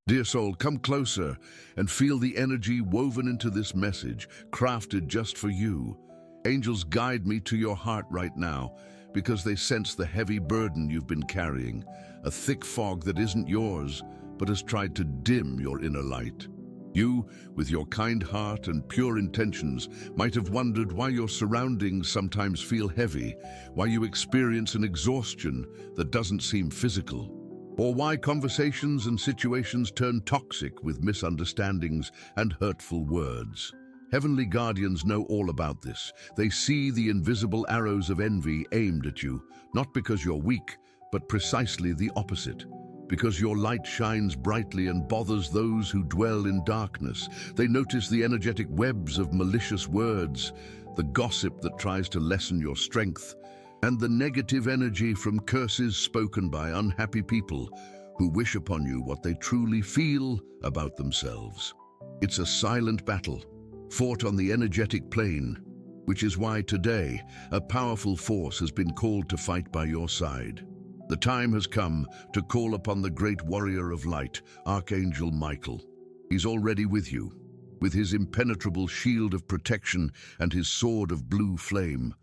Dear soul, come closer and feel the energy woven into this message, crafted just for you. Angels guide me to your heart right now because they sense the heavy burden you've been carrying, a thick fog that isn't yours, but has tried to dim your inner light. You, with your kind heart and pure intentions, might have wondered why your surroundings sometimes feel heavy, why you experience an exhaustion that doesn't seem physical, or why conversations and situations turn toxic with misunderstandings and hurtful words. Heavenly guardians know all about this. They see the invisible arrows of envy aimed at you, not because you're weak, but precisely the opposite. Because your light shines brightly and bothers those who dwell in darkness. They notice the energetic webs of malicious words, the gossip that tries to lessen your strength, and the negative energy from curses spoken by unhappy people who wish upon you what they truly feel about themselves. It's a silent battle, fought on the energetic plane, which is why today a powerful force has been called to fight by your side. The time has come to call upon the great warrior of light, Archangel Michael. He's already with you, with his impenetrable shield of protection and his sword of blue flame,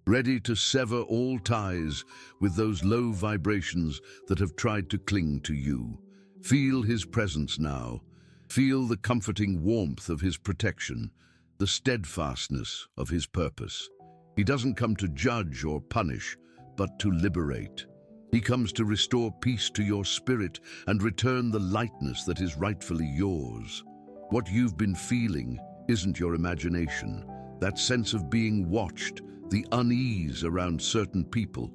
ready to sever all ties with those low vibrations that have tried to cling to you. Feel his presence now. Feel the comforting warmth of his protection, the steadfastness of his purpose. He doesn't come to judge or punish, but to liberate. He comes to restore peace to your spirit and return the lightness that is rightfully yours. What you've been feeling isn't your imagination. That sense of being watched, the unease around certain people,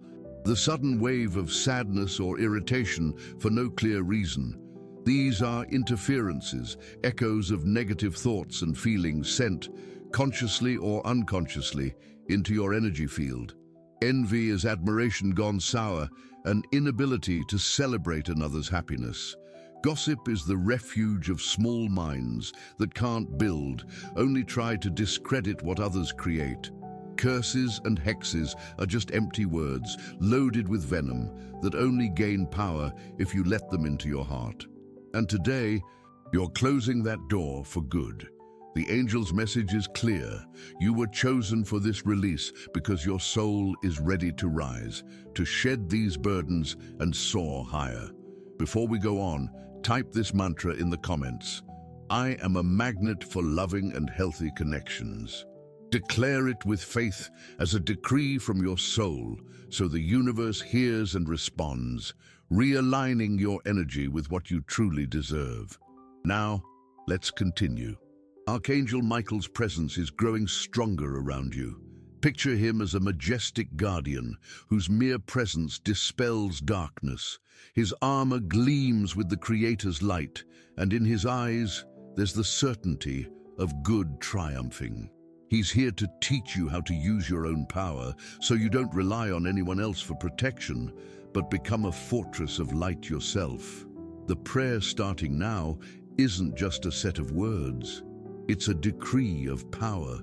the sudden wave of sadness or irritation for no clear reason. These are interferences, echoes of negative thoughts and feelings sent, consciously or unconsciously, into your energy field. Envy is admiration gone sour, an inability to celebrate another's happiness. Gossip is the refuge of small minds that can't build, only try to discredit what others create. Curses and hexes are just empty words, loaded with venom, that only gain power if you let them into your heart. And today, you're closing that door for good. The angel's message is clear. You were chosen for this release because your soul is ready to rise, to shed these burdens and soar higher. Before we go on, type this mantra in the comments. I am a magnet for loving and healthy connections. Declare it with faith as a decree from your soul, so the universe hears and responds, realigning your energy with what you truly deserve. Now, let's continue. Archangel Michael's presence is growing stronger around you. Picture him as a majestic guardian whose mere presence dispels darkness. His armor gleams with the Creator's light, and in his eyes there's the certainty of good triumphing. He's here to teach you how to use your own power so you don't rely on anyone else for protection, but become a fortress of light yourself. The prayer starting now isn't just a set of words. It's a decree of power,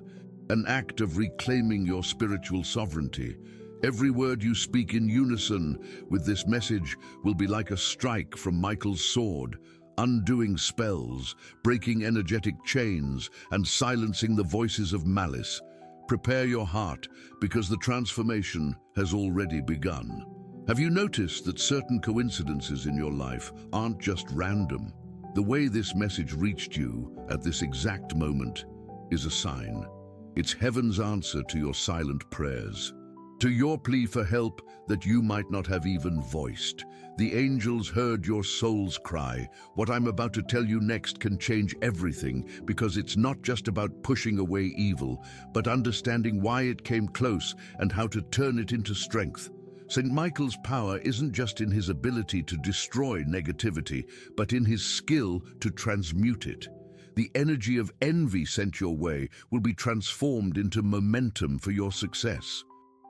an act of reclaiming your spiritual sovereignty. Every word you speak in unison with this message will be like a strike from Michael's sword, undoing spells, breaking energetic chains, and silencing the voices of malice. Prepare your heart, because the transformation has already begun. Have you noticed that certain coincidences in your life aren't just random? The way this message reached you at this exact moment is a sign. It's heaven's answer to your silent prayers, to your plea for help that you might not have even voiced. The angels heard your soul's cry. What I'm about to tell you next can change everything, because it's not just about pushing away evil, but understanding why it came close and how to turn it into strength. St. Michael's power isn't just in his ability to destroy negativity, but in his skill to transmute it. The energy of envy sent your way will be transformed into momentum for your success.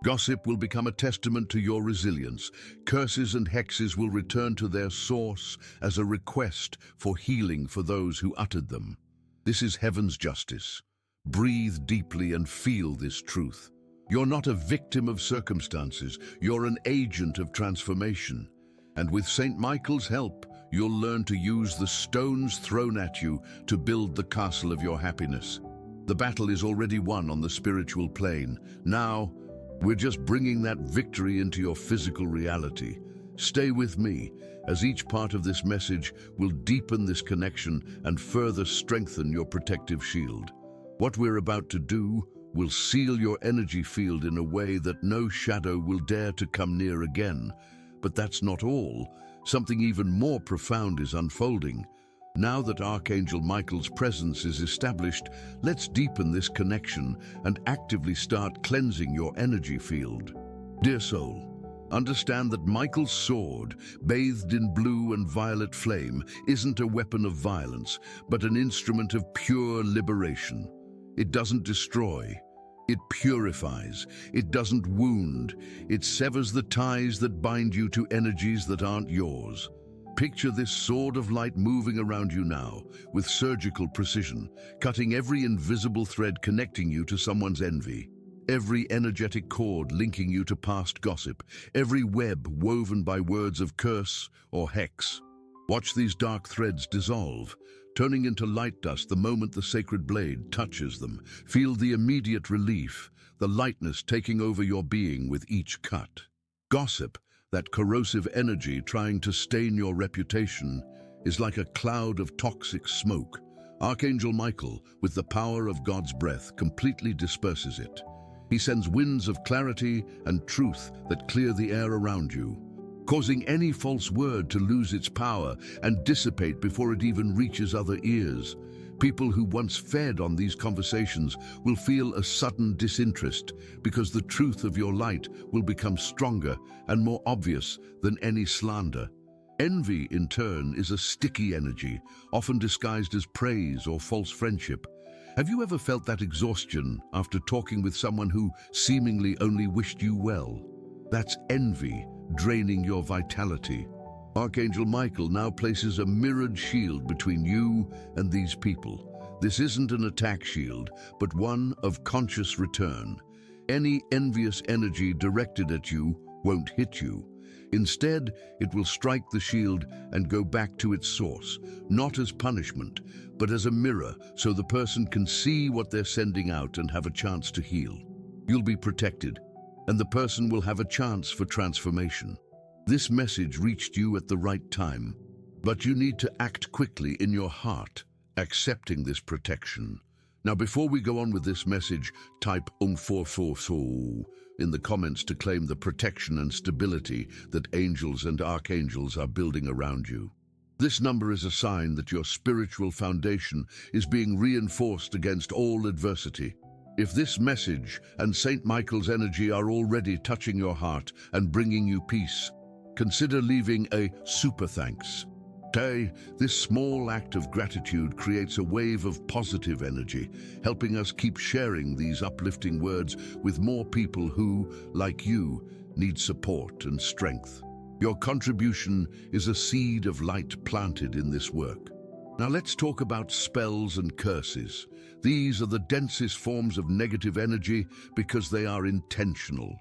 Gossip will become a testament to your resilience. Curses and hexes will return to their source as a request for healing for those who uttered them. This is heaven's justice. Breathe deeply and feel this truth. You're not a victim of circumstances, you're an agent of transformation. And with St. Michael's help, you'll learn to use the stones thrown at you to build the castle of your happiness. The battle is already won on the spiritual plane. Now, we're just bringing that victory into your physical reality. Stay with me, as each part of this message will deepen this connection and further strengthen your protective shield. What we're about to do will seal your energy field in a way that no shadow will dare to come near again. But that's not all. Something even more profound is unfolding. Now that Archangel Michael's presence is established, let's deepen this connection and actively start cleansing your energy field. Dear soul, understand that Michael's sword, bathed in blue and violet flame, isn't a weapon of violence, but an instrument of pure liberation. It doesn't destroy. It purifies. It doesn't wound. It severs the ties that bind you to energies that aren't yours. Picture this sword of light moving around you now, with surgical precision, cutting every invisible thread connecting you to someone's envy, every energetic cord linking you to past gossip, every web woven by words of curse or hex. Watch these dark threads dissolve, turning into light dust the moment the sacred blade touches them. Feel the immediate relief, the lightness taking over your being with each cut. Gossip, that corrosive energy trying to stain your reputation, is like a cloud of toxic smoke. Archangel Michael, with the power of God's breath, completely disperses it. He sends winds of clarity and truth that clear the air around you, causing any false word to lose its power and dissipate before it even reaches other ears. People who once fed on these conversations will feel a sudden disinterest because the truth of your light will become stronger and more obvious than any slander. Envy, in turn, is a sticky energy, often disguised as praise or false friendship. Have you ever felt that exhaustion after talking with someone who seemingly only wished you well? That's envy, draining your vitality. Archangel Michael now places a mirrored shield between you and these people. This isn't an attack shield, but one of conscious return. Any envious energy directed at you won't hit you. Instead, it will strike the shield and go back to its source, not as punishment, but as a mirror, so the person can see what they're sending out and have a chance to heal. You'll be protected, and the person will have a chance for transformation. This message reached you at the right time, but you need to act quickly in your heart, accepting this protection. Now, before we go on with this message, type 444 in the comments to claim the protection and stability that angels and archangels are building around you. This number is a sign that your spiritual foundation is being reinforced against all adversity. If this message and Saint Michael's energy are already touching your heart and bringing you peace, consider leaving a super thanks. Today, this small act of gratitude creates a wave of positive energy, helping us keep sharing these uplifting words with more people who, like you, need support and strength. Your contribution is a seed of light planted in this work. Now let's talk about spells and curses. These are the densest forms of negative energy because they are intentional.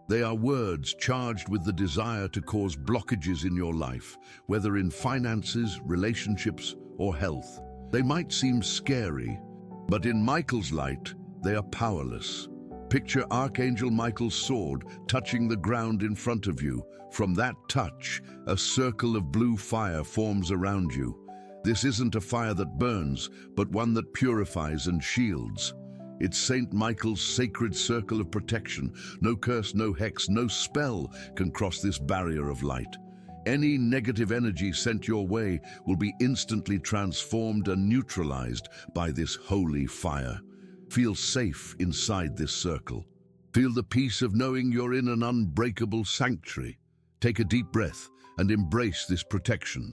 They are words charged with the desire to cause blockages in your life, whether in finances, relationships, or health. They might seem scary, but in Michael's light, they are powerless. Picture Archangel Michael's sword touching the ground in front of you. From that touch, a circle of blue fire forms around you. This isn't a fire that burns, but one that purifies and shields. It's Saint Michael's sacred circle of protection. No curse, no hex, no spell can cross this barrier of light. Any negative energy sent your way will be instantly transformed and neutralized by this holy fire. Feel safe inside this circle. Feel the peace of knowing you're in an unbreakable sanctuary. Take a deep breath and embrace this protection.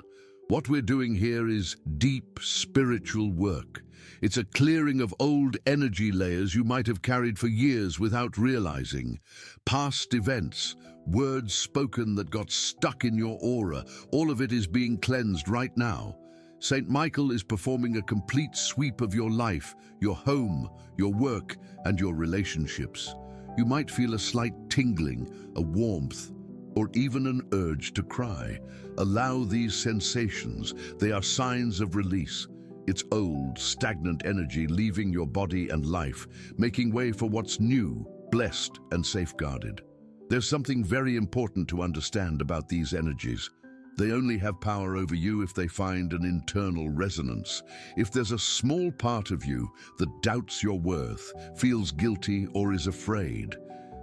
What we're doing here is deep spiritual work. It's a clearing of old energy layers you might have carried for years without realizing. Past events, words spoken that got stuck in your aura, all of it is being cleansed right now. Saint Michael is performing a complete sweep of your life, your home, your work, and your relationships. You might feel a slight tingling, a warmth. or even an urge to cry. Allow these sensations. They are signs of release. It's old, stagnant energy leaving your body and life, making way for what's new, blessed, and safeguarded. There's something very important to understand about these energies. They only have power over you if they find an internal resonance. If there's a small part of you that doubts your worth, feels guilty, or is afraid,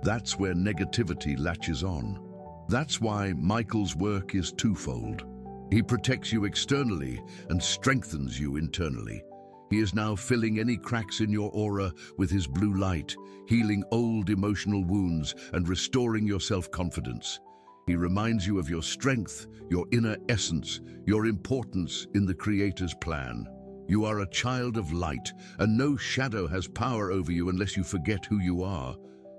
that's where negativity latches on. That's why Michael's work is twofold. He protects you externally and strengthens you internally. He is now filling any cracks in your aura with his blue light, healing old emotional wounds and restoring your self-confidence. He reminds you of your strength, your inner essence, your importance in the Creator's plan. You are a child of light, and no shadow has power over you unless you forget who you are.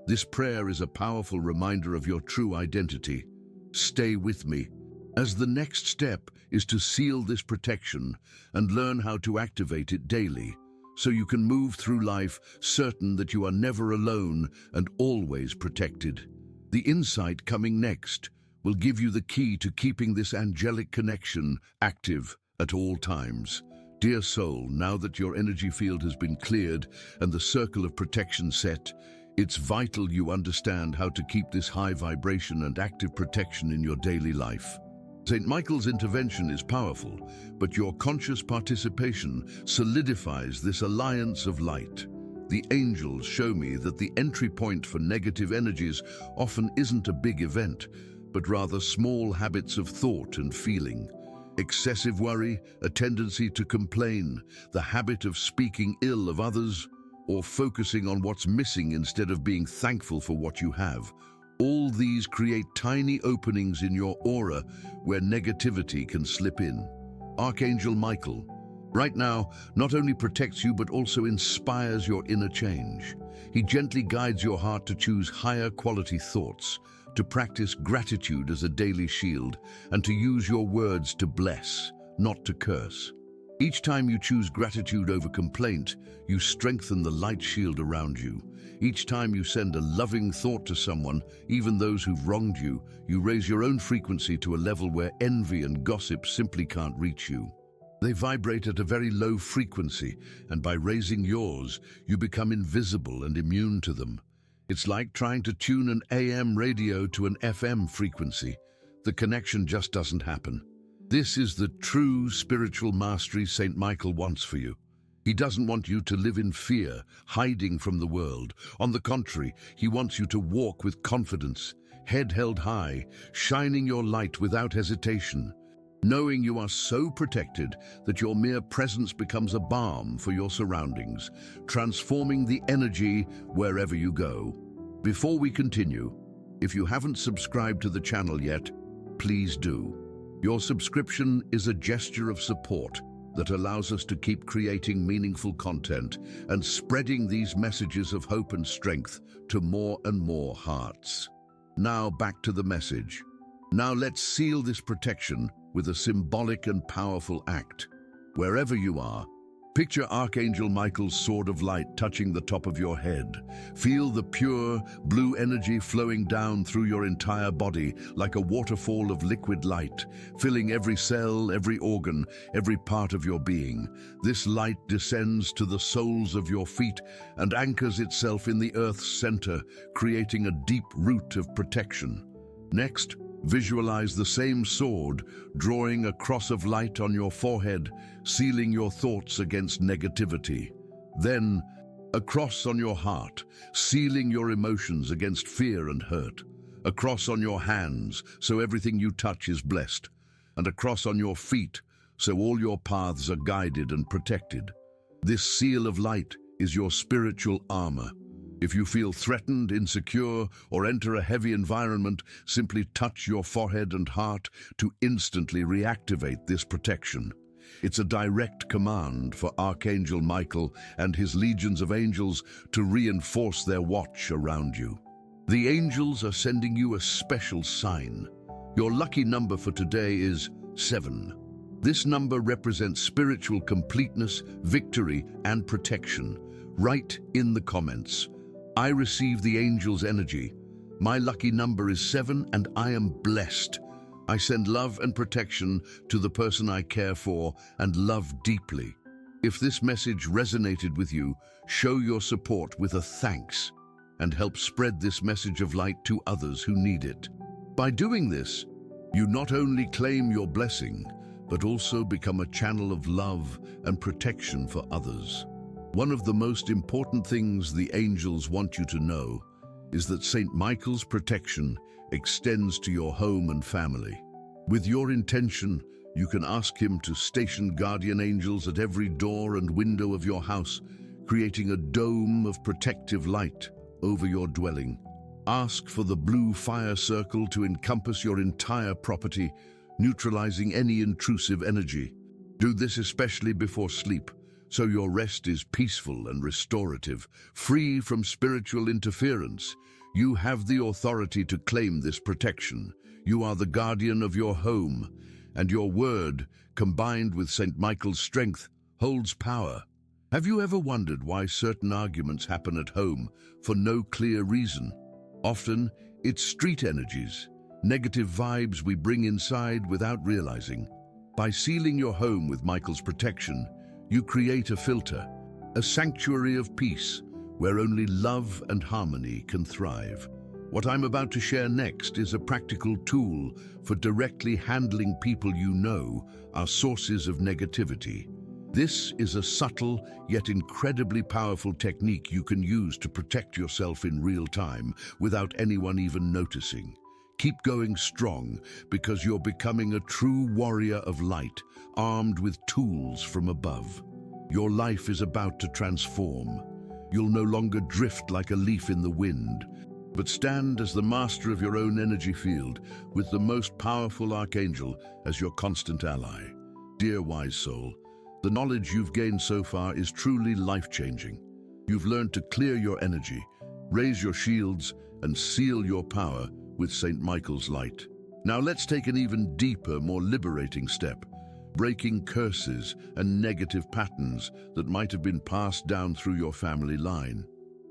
This prayer is a powerful reminder of your true identity. Stay with me, as the next step is to seal this protection and learn how to activate it daily, so you can move through life certain that you are never alone and always protected. The insight coming next will give you the key to keeping this angelic connection active at all times. Dear soul, now that your energy field has been cleared and the circle of protection set, it's vital you understand how to keep this high vibration and active protection in your daily life. St. Michael's intervention is powerful, but your conscious participation solidifies this alliance of light. The angels show me that the entry point for negative energies often isn't a big event, but rather small habits of thought and feeling. Excessive worry, a tendency to complain, the habit of speaking ill of others, or focusing on what's missing instead of being thankful for what you have. All these create tiny openings in your aura where negativity can slip in. Archangel Michael, right now, not only protects you but also inspires your inner change. He gently guides your heart to choose higher quality thoughts, to practice gratitude as a daily shield, and to use your words to bless, not to curse. Each time you choose gratitude over complaint, you strengthen the light shield around you. Each time you send a loving thought to someone, even those who've wronged you, you raise your own frequency to a level where envy and gossip simply can't reach you. They vibrate at a very low frequency, and by raising yours, you become invisible and immune to them. It's like trying to tune an AM radio to an FM frequency. The connection just doesn't happen. This is the true spiritual mastery St. Michael wants for you. He doesn't want you to live in fear, hiding from the world. On the contrary, he wants you to walk with confidence, head held high, shining your light without hesitation, knowing you are so protected that your mere presence becomes a balm for your surroundings, transforming the energy wherever you go. Before we continue, if you haven't subscribed to the channel yet, please do. Your subscription is a gesture of support that allows us to keep creating meaningful content and spreading these messages of hope and strength to more and more hearts. Now back to the message. Now let's seal this protection with a symbolic and powerful act. Wherever you are, picture Archangel Michael's sword of light touching the top of your head. Feel the pure, blue energy flowing down through your entire body like a waterfall of liquid light, filling every cell, every organ, every part of your being. This light descends to the soles of your feet and anchors itself in the earth's center, creating a deep root of protection. Next, visualize the same sword drawing a cross of light on your forehead, sealing your thoughts against negativity. Then, a cross on your heart, sealing your emotions against fear and hurt. A cross on your hands, so everything you touch is blessed. And a cross on your feet, so all your paths are guided and protected. This seal of light is your spiritual armor. If you feel threatened, insecure, or enter a heavy environment, simply touch your forehead and heart to instantly reactivate this protection. It's a direct command for Archangel Michael and his legions of angels to reinforce their watch around you. The angels are sending you a special sign. Your lucky number for today is 7. This number represents spiritual completeness, victory, and protection. Write in the comments, "I receive the angel's energy. My lucky number is 7 and I am blessed. I send love and protection to the person I care for and love deeply. If this message resonated with you, show your support with a thanks and help spread this message of light to others who need it. By doing this, you not only claim your blessing, but also become a channel of love and protection for others. One of the most important things the angels want you to know is that St. Michael's protection extends to your home and family. With your intention, you can ask him to station guardian angels at every door and window of your house, creating a dome of protective light over your dwelling. Ask for the blue fire circle to encompass your entire property, neutralizing any intrusive energy. Do this especially before sleep, so your rest is peaceful and restorative, free from spiritual interference. You have the authority to claim this protection. You are the guardian of your home, and your word, combined with St. Michael's strength, holds power. Have you ever wondered why certain arguments happen at home for no clear reason? Often, it's street energies, negative vibes we bring inside without realizing. By sealing your home with Michael's protection, you create a filter, a sanctuary of peace, where only love and harmony can thrive. What I'm about to share next is a practical tool for directly handling people you know are sources of negativity. This is a subtle yet incredibly powerful technique you can use to protect yourself in real time without anyone even noticing. Keep going strong, because you're becoming a true warrior of light, armed with tools from above. Your life is about to transform. You'll no longer drift like a leaf in the wind, but stand as the master of your own energy field, with the most powerful Archangel as your constant ally. Dear wise soul, the knowledge you've gained so far is truly life-changing. You've learned to clear your energy, raise your shields, and seal your power with St. Michael's light. Now let's take an even deeper, more liberating step, breaking curses and negative patterns that might have been passed down through your family line.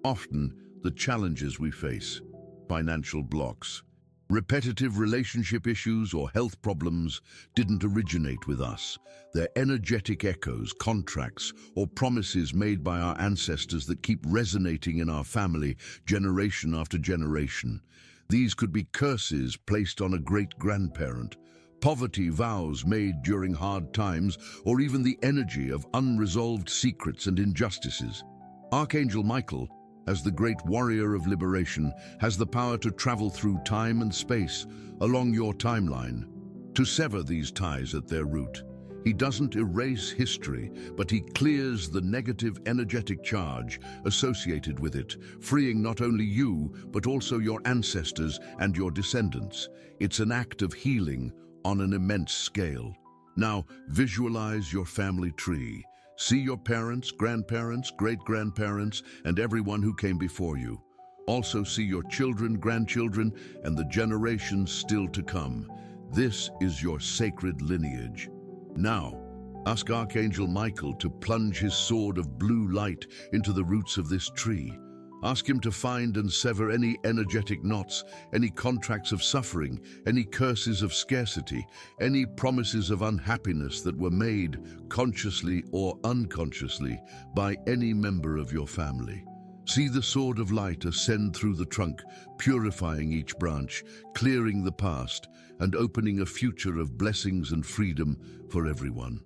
Often, the challenges we face, financial blocks, repetitive relationship issues, or health problems didn't originate with us. They're energetic echoes, contracts, or promises made by our ancestors that keep resonating in our family generation after generation. These could be curses placed on a great-grandparent, poverty vows made during hard times, or even the energy of unresolved secrets and injustices. Archangel Michael, as the great warrior of liberation, has the power to travel through time and space along your timeline, to sever these ties at their root. He doesn't erase history, but he clears the negative energetic charge associated with it, freeing not only you, but also your ancestors and your descendants. It's an act of healing on an immense scale. Now, visualize your family tree. See your parents, grandparents, great-grandparents, and everyone who came before you. Also see your children, grandchildren, and the generations still to come. This is your sacred lineage. Now, ask Archangel Michael to plunge his sword of blue light into the roots of this tree. Ask him to find and sever any energetic knots, any contracts of suffering, any curses of scarcity, any promises of unhappiness that were made, consciously or unconsciously, by any member of your family. See the sword of light ascend through the trunk, purifying each branch, clearing the past, and opening a future of blessings and freedom for everyone.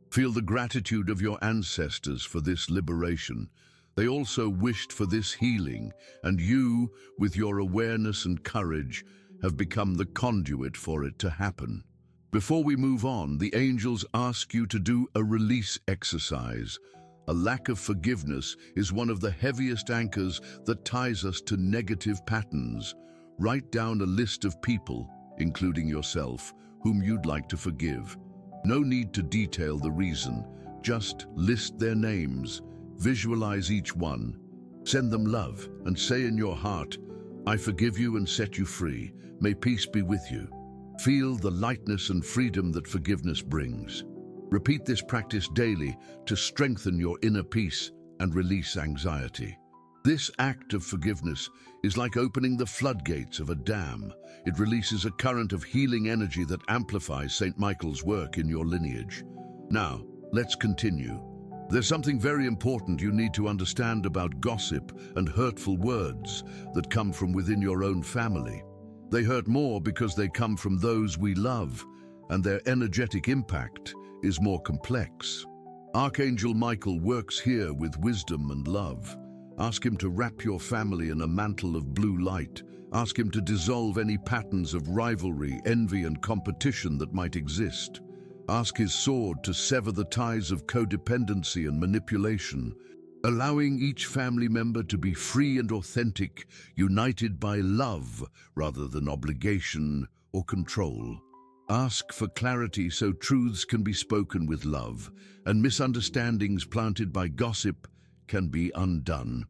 Feel the gratitude of your ancestors for this liberation. They also wished for this healing, and you, with your awareness and courage, have become the conduit for it to happen. Before we move on, the angels ask you to do a release exercise. A lack of forgiveness is one of the heaviest anchors that ties us to negative patterns. Write down a list of people, including yourself, whom you'd like to forgive. No need to detail the reason, just list their names. Visualize each one. Send them love and say in your heart, "I forgive you and set you free. May peace be with you." Feel the lightness and freedom that forgiveness brings. Repeat this practice daily to strengthen your inner peace and release anxiety. This act of forgiveness is like opening the floodgates of a dam. It releases a current of healing energy that amplifies St. Michael's work in your lineage. Now, let's continue. There's something very important you need to understand about gossip and hurtful words that come from within your own family. They hurt more because they come from those we love, and their energetic impact is more complex. Archangel Michael works here with wisdom and love. Ask him to wrap your family in a mantle of blue light. Ask him to dissolve any patterns of rivalry, envy, and competition that might exist. Ask his sword to sever the ties of codependency and manipulation, allowing each family member to be free and authentic, united by love rather than obligation or control. Ask for clarity so truths can be spoken with love, and misunderstandings planted by gossip can be undone.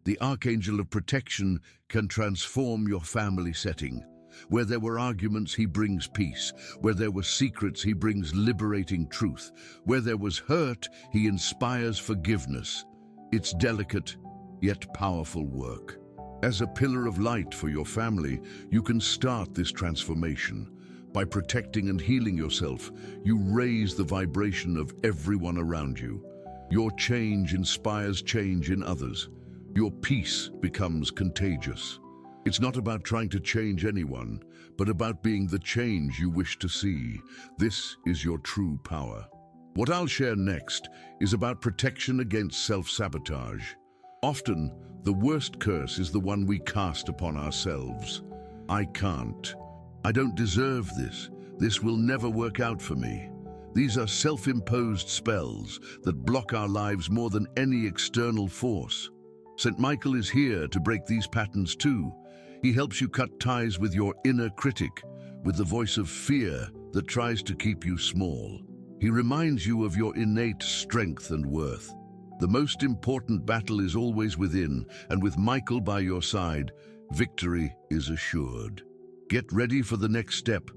The Archangel of Protection can transform your family setting. Where there were arguments, he brings peace. Where there were secrets, he brings liberating truth. Where there was hurt, he inspires forgiveness. It's delicate, yet powerful work. As a pillar of light for your family, you can start this transformation. By protecting and healing yourself, you raise the vibration of everyone around you. Your change inspires change in others. Your peace becomes contagious. It's not about trying to change anyone, but about being the change you wish to see. This is your true power. What I'll share next is about protection against self-sabotage. Often, the worst curse is the one we cast upon ourselves. I can't. I don't deserve this. This will never work out for me. These are self-imposed spells that block our lives more than any external force. St. Michael is here to break these patterns too. He helps you cut ties with your inner critic, with the voice of fear that tries to keep you small. He reminds you of your innate strength and worth. The most important battle is always within, and with Michael by your side, victory is assured. Get ready for the next step,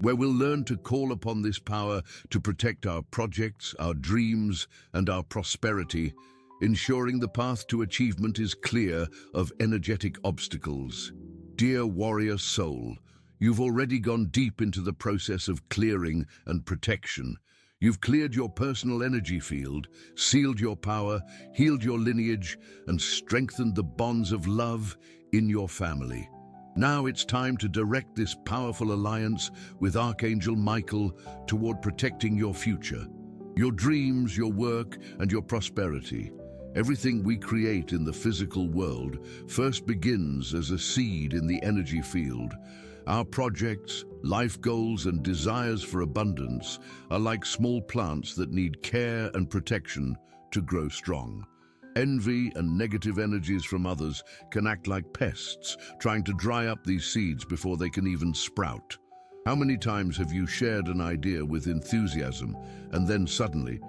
where we'll learn to call upon this power to protect our projects, our dreams, and our prosperity, ensuring the path to achievement is clear of energetic obstacles. Dear warrior soul, you've already gone deep into the process of clearing and protection. You've cleared your personal energy field, sealed your power, healed your lineage, and strengthened the bonds of love in your family. Now it's time to direct this powerful alliance with Archangel Michael toward protecting your future, your dreams, your work, and your prosperity. Everything we create in the physical world first begins as a seed in the energy field. Our projects, life goals, and desires for abundance are like small plants that need care and protection to grow strong. Envy and negative energies from others can act like pests, trying to dry up these seeds before they can even sprout. How many times have you shared an idea with enthusiasm, and then suddenly,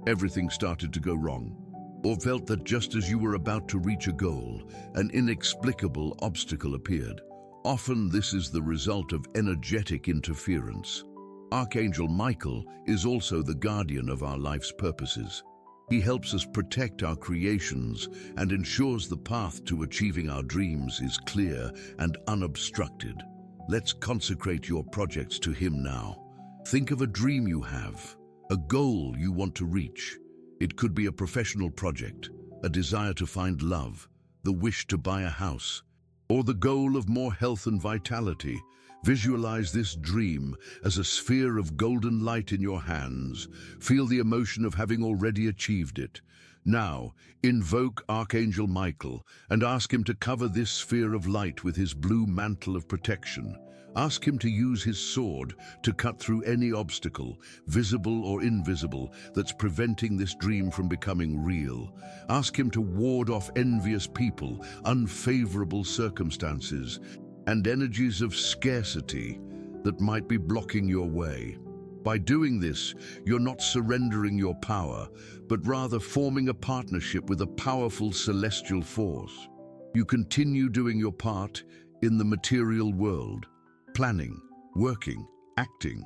everything started to go wrong? Or felt that just as you were about to reach a goal, an inexplicable obstacle appeared? Often this is the result of energetic interference. Archangel Michael is also the guardian of our life's purposes. He helps us protect our creations and ensures the path to achieving our dreams is clear and unobstructed. Let's consecrate your projects to him now. Think of a dream you have, a goal you want to reach. It could be a professional project, a desire to find love, the wish to buy a house, or the goal of more health and vitality. Visualize this dream as a sphere of golden light in your hands. Feel the emotion of having already achieved it. Now, invoke Archangel Michael and ask him to cover this sphere of light with his blue mantle of protection. Ask him to use his sword to cut through any obstacle, visible or invisible, that's preventing this dream from becoming real. Ask him to ward off envious people, unfavorable circumstances, and energies of scarcity that might be blocking your way. By doing this, you're not surrendering your power, but rather forming a partnership with a powerful celestial force. You continue doing your part in the material world, planning, working, acting,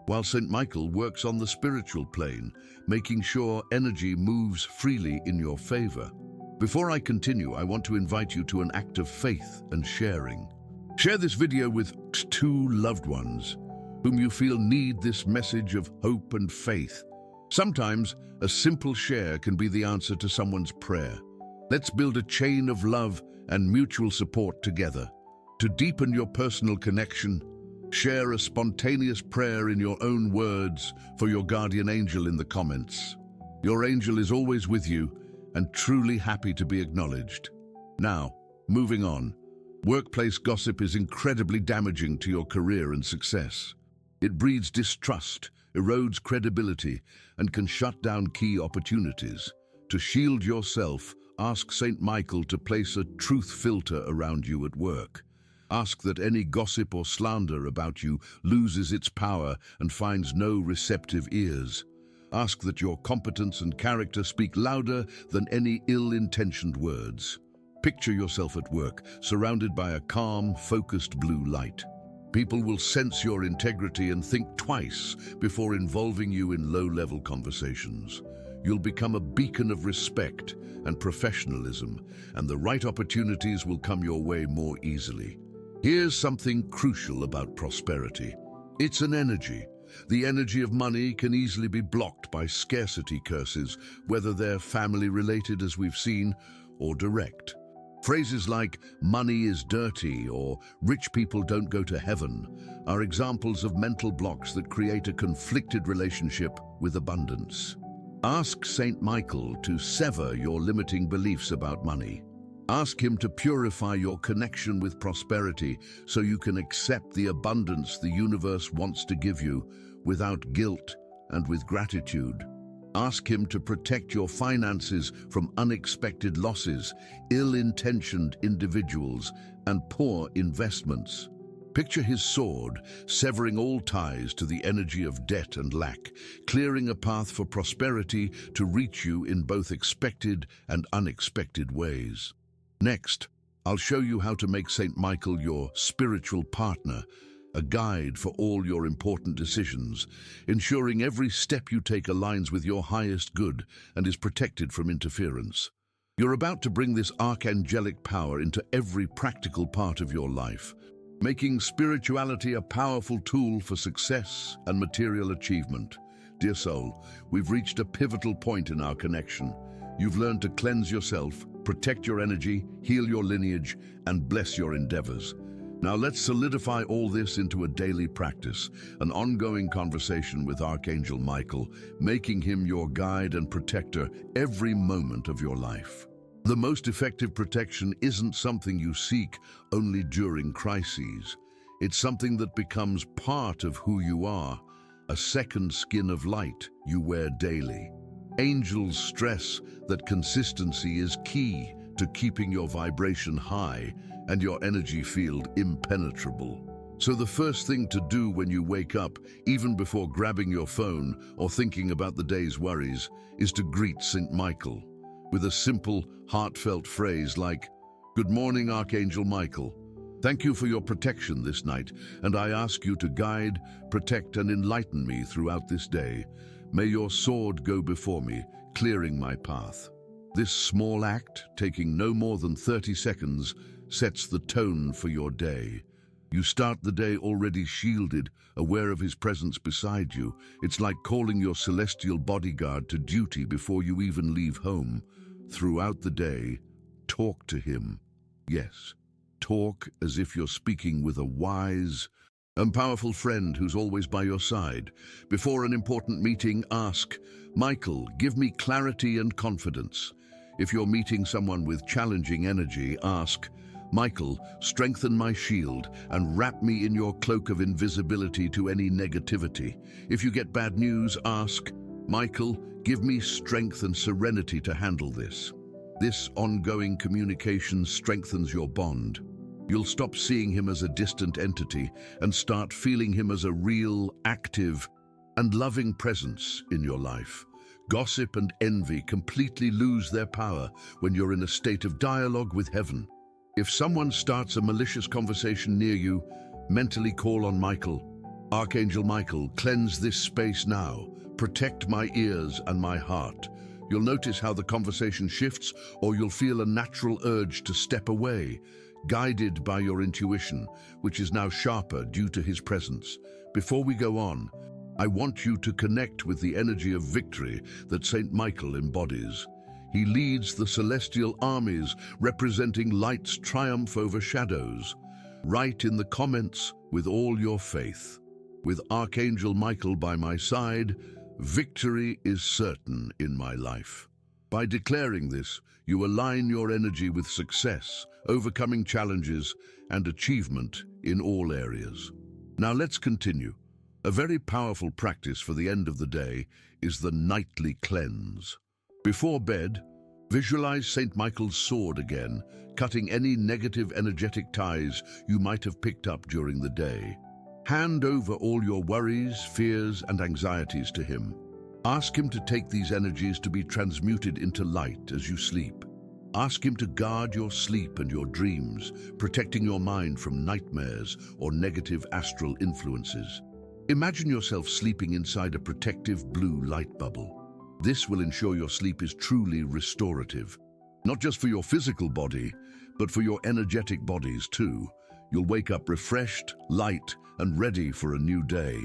while St. Michael works on the spiritual plane, making sure energy moves freely in your favor. Before I continue, I want to invite you to an act of faith and sharing. Share this video with 2 loved ones whom you feel need this message of hope and faith. Sometimes a simple share can be the answer to someone's prayer. Let's build a chain of love and mutual support together. To deepen your personal connection, share a spontaneous prayer in your own words for your guardian angel in the comments. Your angel is always with you and truly happy to be acknowledged. Now, moving on. Workplace gossip is incredibly damaging to your career and success. It breeds distrust, erodes credibility, and can shut down key opportunities. To shield yourself, ask Saint Michael to place a truth filter around you at work. Ask that any gossip or slander about you loses its power and finds no receptive ears. Ask that your competence and character speak louder than any ill-intentioned words. Picture yourself at work, surrounded by a calm, focused blue light. People will sense your integrity and think twice before involving you in low-level conversations. You'll become a beacon of respect and professionalism, and the right opportunities will come your way more easily. Here's something crucial about prosperity. It's an energy. The energy of money can easily be blocked by scarcity curses, whether they're family-related, as we've seen, or direct. Phrases like "money is dirty" or "rich people don't go to heaven" are examples of mental blocks that create a conflicted relationship with abundance. Ask Saint Michael to sever your limiting beliefs about money. Ask him to purify your connection with prosperity so you can accept the abundance the universe wants to give you without guilt and with gratitude. Ask him to protect your finances from unexpected losses, ill-intentioned individuals, and poor investments. Picture his sword, severing all ties to the energy of debt and lack, clearing a path for prosperity to reach you in both expected and unexpected ways. Next, I'll show you how to make Saint Michael your spiritual partner, a guide for all your important decisions, ensuring every step you take aligns with your highest good and is protected from interference. You're about to bring this archangelic power into every practical part of your life, making spirituality a powerful tool for success and material achievement. Dear soul, we've reached a pivotal point in our connection. You've learned to cleanse yourself, protect your energy, heal your lineage, and bless your endeavors. Now let's solidify all this into a daily practice, an ongoing conversation with Archangel Michael, making him your guide and protector every moment of your life. The most effective protection isn't something you seek only during crises. It's something that becomes part of who you are, a second skin of light you wear daily. Angels stress that consistency is key to keeping your vibration high and your energy field impenetrable. So the first thing to do when you wake up, even before grabbing your phone or thinking about the day's worries, is to greet Saint Michael with a simple, heartfelt phrase like, "Good morning, Archangel Michael. Thank you for your protection this night, and I ask you to guide, protect, and enlighten me throughout this day. May your sword go before me, clearing my path." This small act, taking no more than 30 seconds, sets the tone for your day. You start the day already shielded, aware of his presence beside you. It's like calling your celestial bodyguard to duty before you even leave home. Throughout the day, talk to him. Yes, talk as if you're speaking with a wise and powerful friend who's always by your side. Before an important meeting, ask, "Michael, give me clarity and confidence." If you're meeting someone with challenging energy, ask, "Michael, strengthen my shield and wrap me in your cloak of invisibility to any negativity." If you get bad news, ask, "Michael, give me strength and serenity to handle this." This ongoing communication strengthens your bond. You'll stop seeing him as a distant entity and start feeling him as a real, active, and loving presence in your life. Gossip and envy completely lose their power when you're in a state of dialogue with heaven. If someone starts a malicious conversation near you, mentally call on Michael. "Archangel Michael, cleanse this space now. Protect my ears and my heart. You'll notice how the conversation shifts, or you'll feel a natural urge to step away, guided by your intuition, which is now sharper due to his presence. Before we go on, I want you to connect with the energy of victory that Saint Michael embodies. He leads the celestial armies, representing light's triumph over shadows. Write in the comments with all your faith. With Archangel Michael by my side, victory is certain in my life. By declaring this, you align your energy with success, overcoming challenges, and achievement in all areas. Now let's continue. A very powerful practice for the end of the day is the nightly cleanse. Before bed, visualize St. Michael's sword again, cutting any negative energetic ties you might have picked up during the day. Hand over all your worries, fears, and anxieties to him. Ask him to take these energies to be transmuted into light as you sleep. Ask him to guard your sleep and your dreams, protecting your mind from nightmares or negative astral influences. Imagine yourself sleeping inside a protective blue light bubble. This will ensure your sleep is truly restorative, not just for your physical body, but for your energetic bodies too. You'll wake up refreshed, light, and ready for a new day.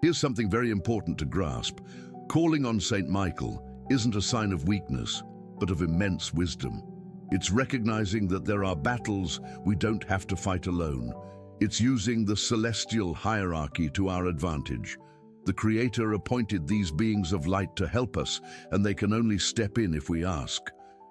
Here's something very important to grasp. Calling on Saint Michael isn't a sign of weakness, but of immense wisdom. It's recognizing that there are battles we don't have to fight alone. It's using the celestial hierarchy to our advantage. The Creator appointed these beings of light to help us, and they can only step in if we ask.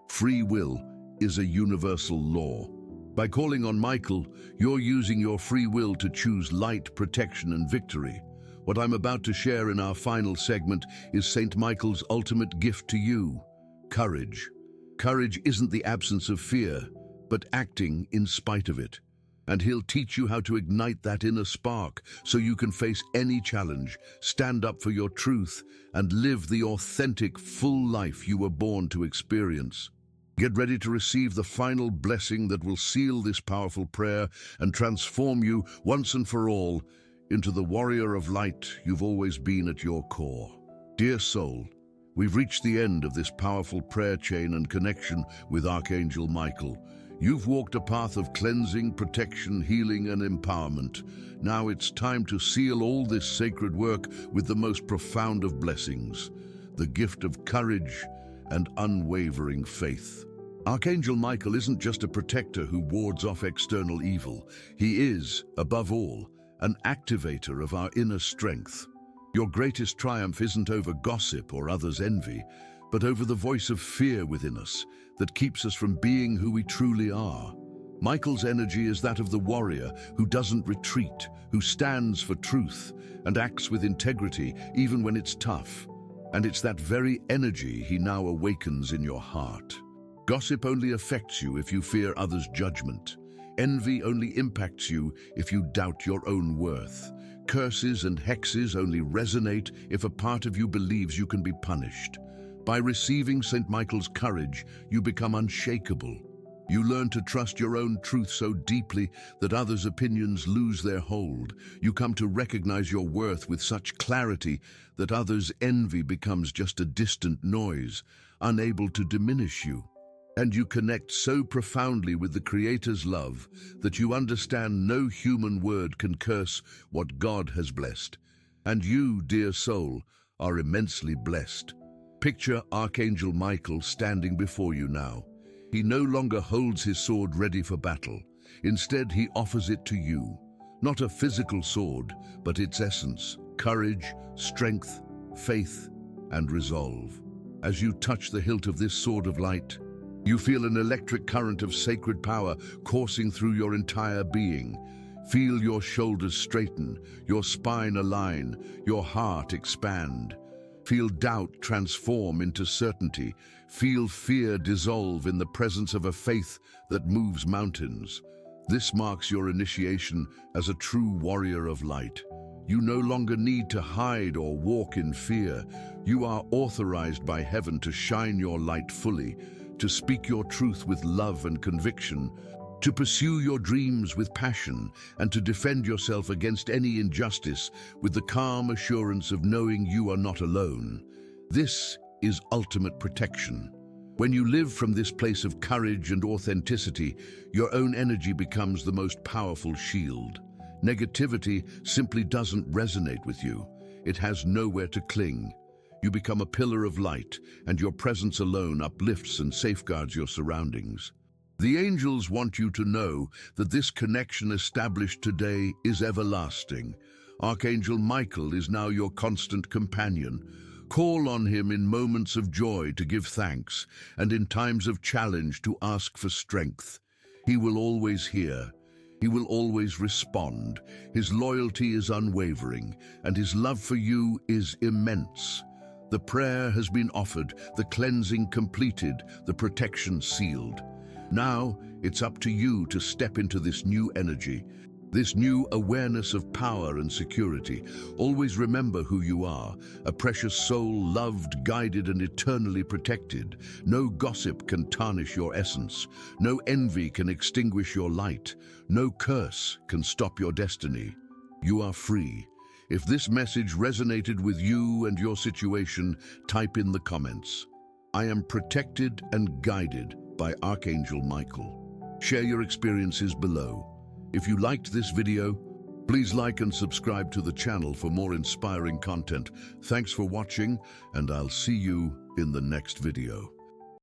Free will is a universal law. By calling on Michael, you're using your free will to choose light, protection, and victory. What I'm about to share in our final segment is Saint Michael's ultimate gift to you: courage. Courage isn't the absence of fear, but acting in spite of it. And he'll teach you how to ignite that inner spark so you can face any challenge, stand up for your truth, and live the authentic, full life you were born to experience. Get ready to receive the final blessing that will seal this powerful prayer and transform you once and for all into the warrior of light you've always been at your core. Dear soul, we've reached the end of this powerful prayer chain and connection with Archangel Michael. You've walked a path of cleansing, protection, healing, and empowerment. Now it's time to seal all this sacred work with the most profound of blessings, the gift of courage and unwavering faith. Archangel Michael isn't just a protector who wards off external evil. He is, above all, an activator of our inner strength. Your greatest triumph isn't over gossip or others' envy, but over the voice of fear within us that keeps us from being who we truly are. Michael's energy is that of the warrior who doesn't retreat, who stands for truth and acts with integrity even when it's tough. And it's that very energy he now awakens in your heart. Gossip only affects you if you fear others' judgment. Envy only impacts you if you doubt your own worth. Curses and hexes only resonate if a part of you believes you can be punished. By receiving St. Michael's courage, you become unshakable. You learn to trust your own truth so deeply that others' opinions lose their hold. You come to recognize your worth with such clarity that others' envy becomes just a distant noise, unable to diminish you. And you connect so profoundly with the Creator's love that you understand no human word can curse what God has blessed. And you, dear soul, are immensely blessed. Picture Archangel Michael standing before you now. He no longer holds his sword ready for battle. Instead, he offers it to you. Not a physical sword, but its essence: courage, strength, faith, and resolve. As you touch the hilt of this sword of light, you feel an electric current of sacred power coursing through your entire being. Feel your shoulders straighten, your spine align, your heart expand. Feel doubt transform into certainty. Feel fear dissolve in the presence of a faith that moves mountains. This marks your initiation as a true warrior of light. You no longer need to hide or walk in fear. You are authorized by heaven to shine your light fully, to speak your truth with love and conviction, to pursue your dreams with passion, and to defend yourself against any injustice with the calm assurance of knowing you are not alone. This is ultimate protection. When you live from this place of courage and authenticity, your own energy becomes the most powerful shield. Negativity simply doesn't resonate with you. It has nowhere to cling. You become a pillar of light, and your presence alone uplifts and safeguards your surroundings. The angels want you to know that this connection established today is everlasting. Archangel Michael is now your constant companion. Call on him in moments of joy to give thanks, and in times of challenge to ask for strength. He will always hear. He will always respond. His loyalty is unwavering, and his love for you is immense. The prayer has been offered, the cleansing completed, the protection sealed. Now, it's up to you to step into this new energy, this new awareness of power and security. Always remember who you are, a precious soul, loved, guided, and eternally protected. No gossip can tarnish your essence. No envy can extinguish your light. No curse can stop your destiny. You are free. If this message resonated with you and your situation, type in the comments, "I am protected and guided by Archangel Michael." Share your experiences below. If you liked this video, please like and subscribe to the channel for more inspiring content. Thanks for watching, and I'll see you in the next video.